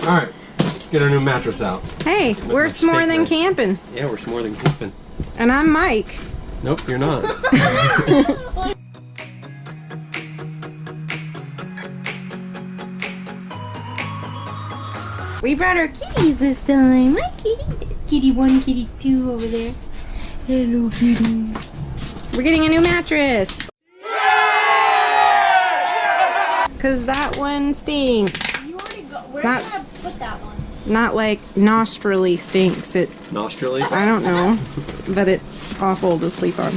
Alright, get our new mattress out. Hey, we're s'more than camping. Yeah, we're s'more than camping. And I'm Mike. Nope, you're not. We brought our kitties this time. My kitty. Kitty 1, kitty 2 over there. Hello, kitty. We're getting a new mattress. Cause that one stinks. You already go. Where did I put that one? Not like nostrily stinks. It. Nostrily? I don't know, but it's awful to sleep on.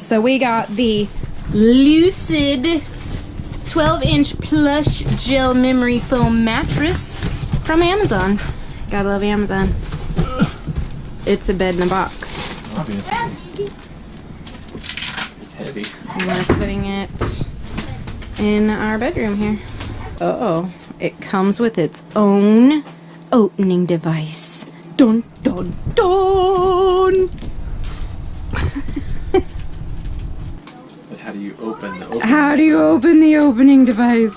So we got the Lucid 12-inch plush gel memory foam mattress from Amazon. Gotta love Amazon. It's a bed in a box. Obviously. It's heavy. And we're putting it in our bedroom here. Uh-oh. It comes with its own opening device. Dun, dun, dun! But how do you open the opening? How do you open the opening device?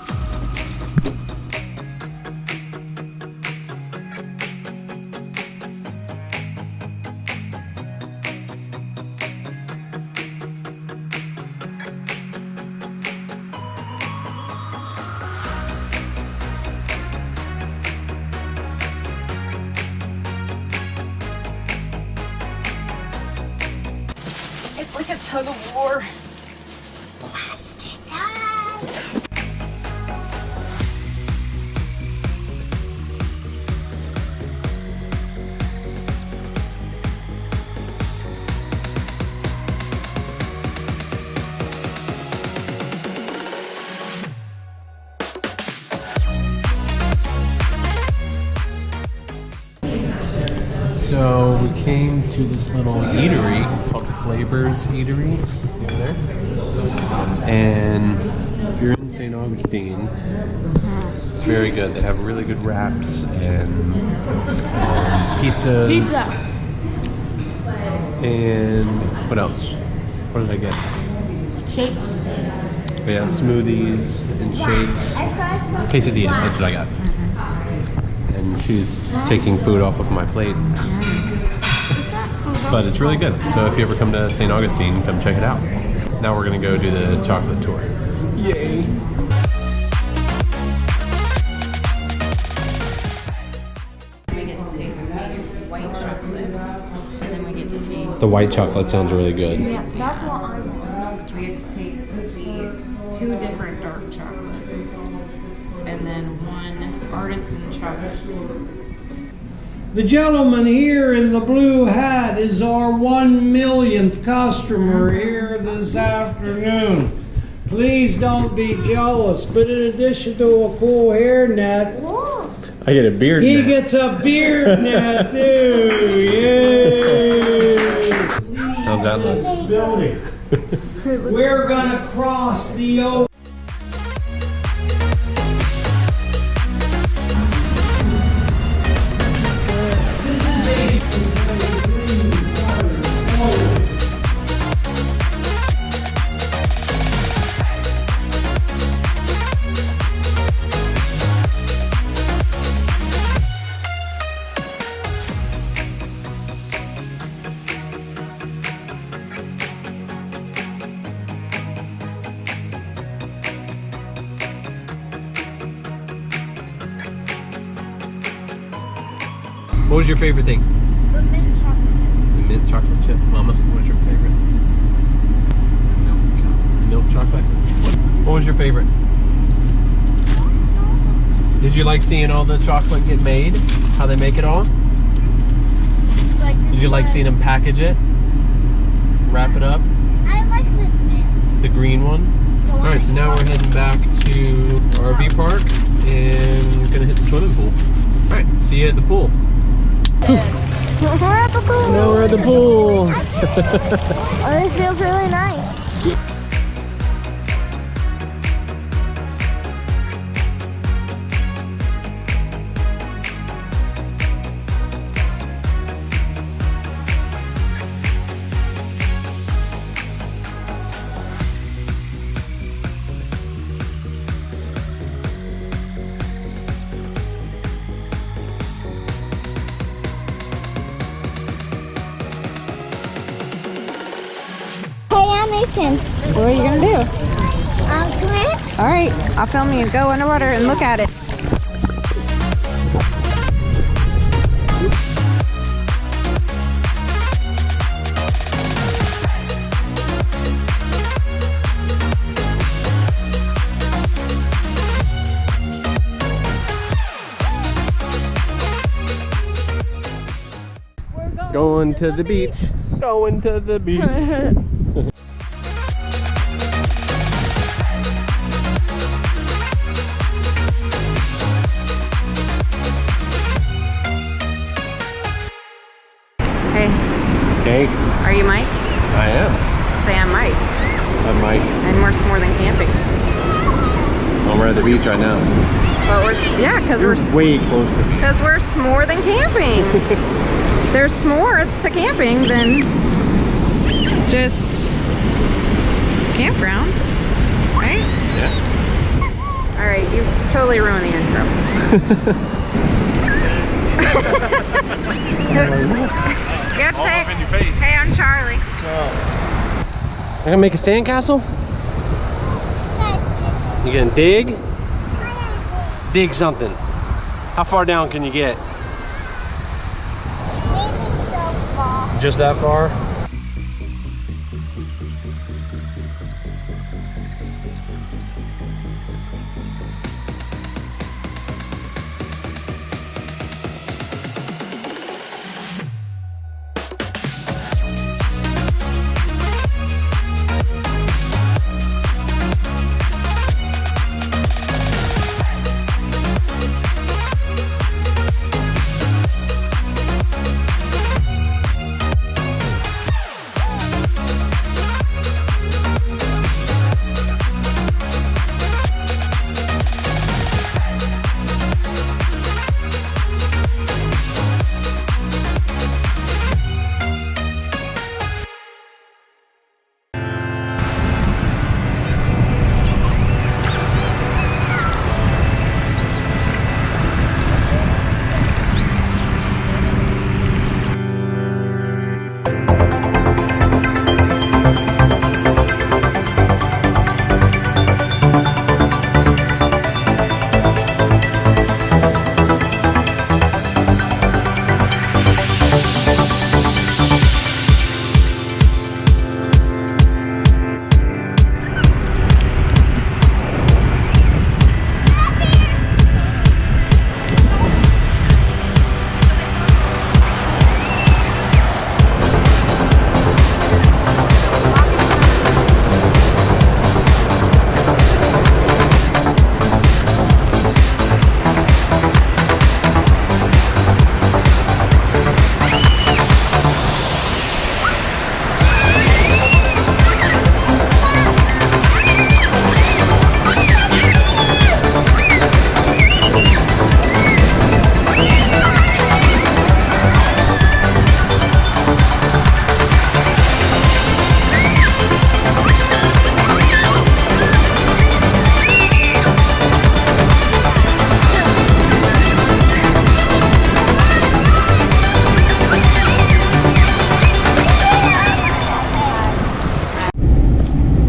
It's like a tug of war. Plastic. So we came to this little eatery called Flavors Eatery. See over there? And if you're in St. Augustine, it's very good. They have really good wraps and pizzas. Pizza. And what else? What did I get? Shakes. We have smoothies and shakes. Quesadilla, that's what I got. And she's taking food off of my plate. But it's really good. So if you ever come to St. Augustine, come check it out. Now we're gonna go do the chocolate tour. Yay! We get to taste the white chocolate, and then we get to taste. The white chocolate sounds really good. Yeah, that's what I want. We get to taste the 2 different dark chocolates, and then 1 artisan chocolate piece. The gentleman here in the blue hat is our 1,000,000th customer here this afternoon. Please don't be jealous, but in addition to a cool hairnet, I get a beard he now. gets a beard net too. Yay! How's that look? Building. We're gonna cross the ocean. What was your favorite thing? The mint chocolate. The mint chocolate chip. Mama, what was your favorite? Milk chocolate. What was your favorite? Did you like seeing all the chocolate get made? How they make it all? Did you like seeing them package it? Wrap it up? I like the mint. The green one? Alright, so now we're heading back to RV park and we're gonna hit the swimming pool. Alright, see you at the pool. We're at the pool. Now we're at the pool. Oh, it feels really nice. Jason. What are you gonna do? Swim? All right, I'll film you. Go underwater and look at it. Going to the beach. Going to the beach. Hey, Okay, are you Mike? I am. Say I'm Mike. I'm Mike. And we're more than camping. Oh, we're at the beach right now. But yeah, because You're we're way close to me. Because we're more than camping. There's more to camping than just campgrounds, right? Yeah. All right, you totally ruined the intro. You have to say, in your face. hey, I'm Charlie. I gonna make a sandcastle? You gonna dig? Dig something. How far down can you get? Maybe so far. Just that far?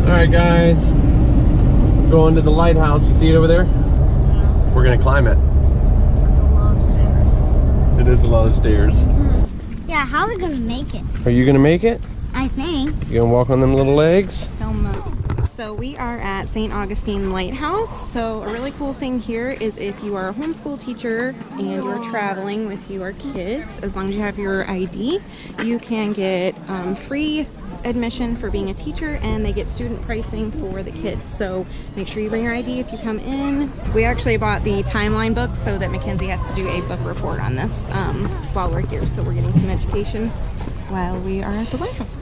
Alright guys, let's go into the lighthouse. You see it over there? We're gonna climb it. It is a lot of stairs. Yeah, how are we gonna make it? Are you gonna make it? I think. You gonna walk on them little legs? So we are at St. Augustine Lighthouse. So a really cool thing here is if you are a homeschool teacher and you're traveling with your kids, as long as you have your ID, you can get free admission for being a teacher, and they get student pricing for the kids. So make sure you bring your ID if you come in. We actually bought the timeline book so that Mackenzie has to do a book report on this while we're here. So we're getting some education while we are at the lighthouse.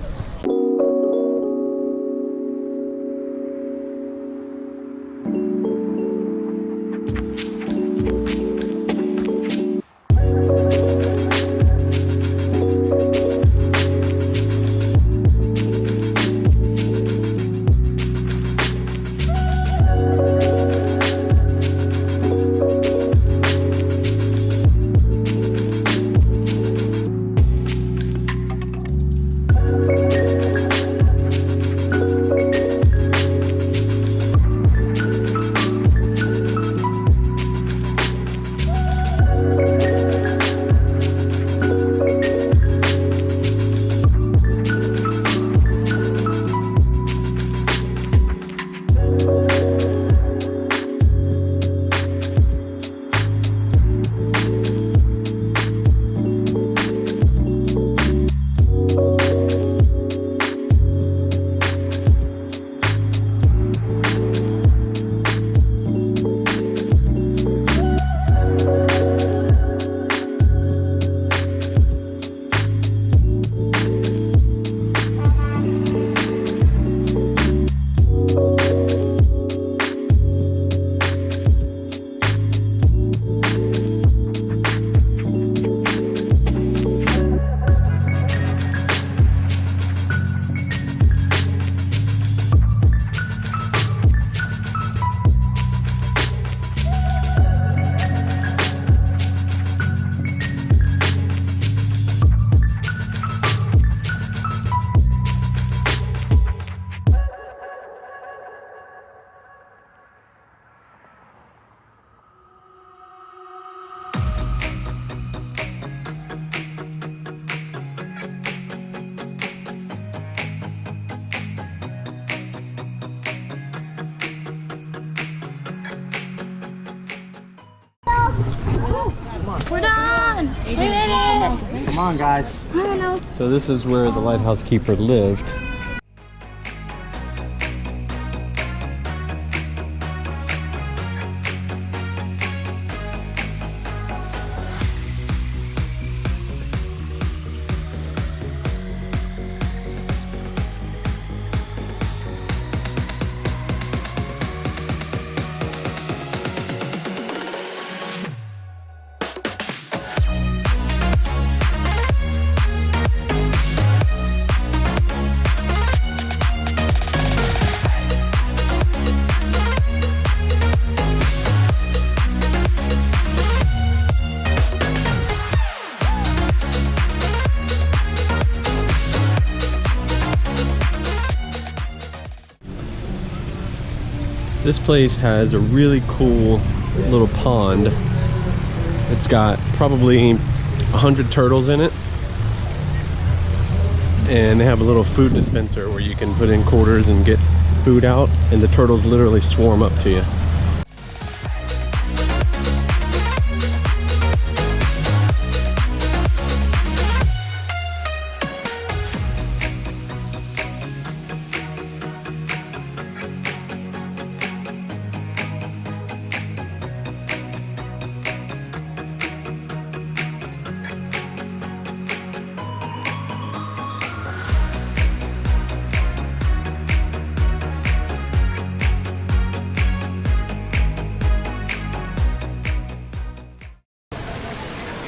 We're done! We did it! Come on, guys. So this is where the lighthouse keeper lived. This place has a really cool little pond. It's got probably 100 turtles in it. And they have a little food dispenser where you can put in quarters and get food out, and the turtles literally swarm up to you.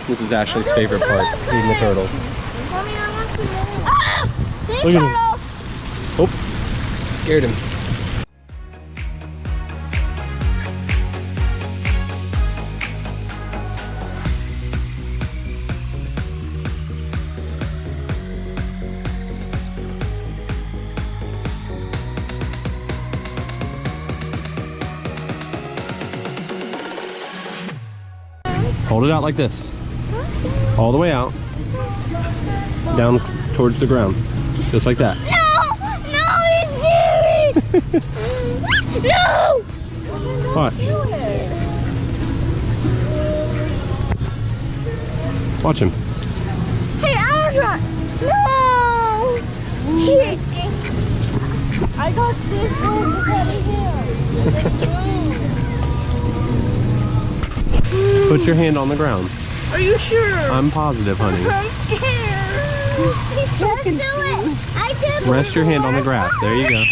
This is Ashley's favorite part, feeding the turtles. Mommy, I want to know. Ah! Big Look at him. turtle! Oh, it scared him. Hold it out like this. All the way out. Down towards the ground. Just like that. No! No, he's scary! No! Watch. Watch him. Hey, I want to try. No! Here. I got this one. Put your hand on the ground. Are you sure? I'm positive, honey. I'm scared. Just do it. I did. Rest your hand on the grass. There you go.